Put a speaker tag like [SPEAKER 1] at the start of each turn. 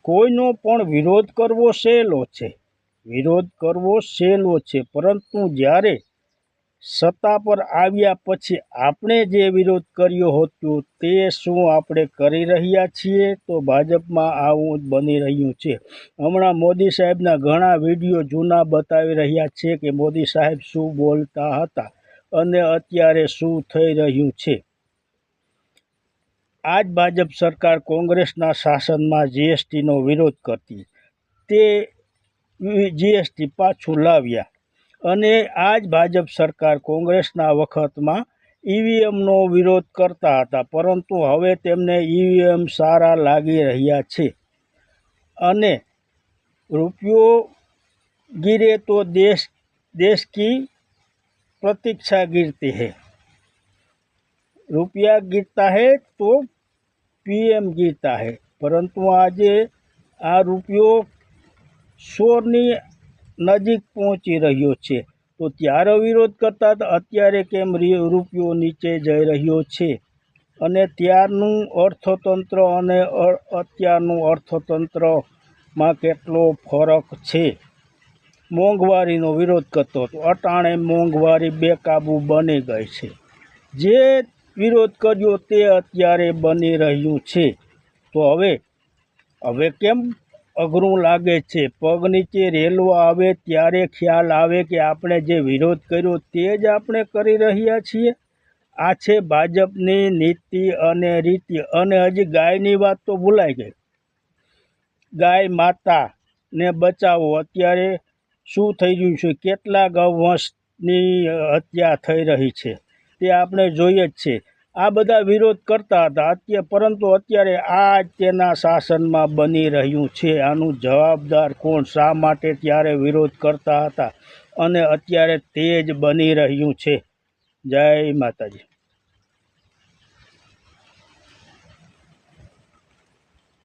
[SPEAKER 1] કોઈનો પણ વિરોધ કરવો સહેલો છે, પરંતુ જ્યારે સત્તા પર આવ્યા પછી આપણે જે વિરોધ કર્યો હતો તે શું આપણે કરી રહ્યા છીએ? તો ભાજપમાં આવું જ બની રહ્યું છે. હમણાં મોદી સાહેબના ઘણા વિડીયો જૂના બતાવી રહ્યા છે કે મોદી સાહેબ શું બોલતા હતા અને અત્યારે શું થઈ રહ્યું છે. આજ ભાજપ સરકાર કોંગ્રેસના શાસનમાં જીએસટીનો વિરોધ કરતી, તે જીએસટી પાછું લાવ્યા. અને આજ ભાજપ સરકાર કોંગ્રેસના વખતમાં ઈવીએમનો વિરોધ કરતા હતા, પરંતુ હવે તેમને ઈવીએમ સારા લાગી રહ્યા છે. અને રૂપિયો गिरे तो देश की प्रतीक्षा गिरती है, रुपया गिरता है तो पीएम गिरता है. પરંતુ આજે આ રૂપિયો 100ની નજીક પહોંચી રહ્યો છે. તો ત્યારે વિરોધ કરતા હતા, અત્યારે કેમ રૂપિયો નીચે જઈ રહ્યો છે? અને ત્યારનું અર્થતંત્ર અને અત્યારનું અર્થતંત્રમાં કેટલો ફરક છે. મોંઘવારીનો વિરોધ કરતો હતો, અટાણે મોંઘવારી બેકાબૂ બની ગઈ છે. જે વિરોધ કર્યો તે અત્યારે બની રહ્યું છે. તો હવે કેમ અઘરું લાગે છે? પગ નીચે રેલવા આવે ત્યારે ખ્યાલ આવે કે આપણે જે વિરોધ કર્યો તે જ આપણે કરી રહ્યા છીએ. આ છે ભાજપની નીતિ અને રીતિ. અને હજી ગાયની વાત તો ભૂલાઈ ગઈ. ગાય માતાને બચાવો. અત્યારે શું થઈ રહ્યું છે? કેટલા ગૌવંશની હત્યા થઈ રહી છે તે આપણે જોઈએ જ છે. આ બધા વિરોધ કરતા હતા, પરંતુ અત્યારે આ જ તેના શાસનમાં બની રહ્યું છે. આનું જવાબદાર કોણ? શા માટે ત્યારે વિરોધ કરતા હતા અને અત્યારે તે જ બની રહ્યું છે? જય માતાજી.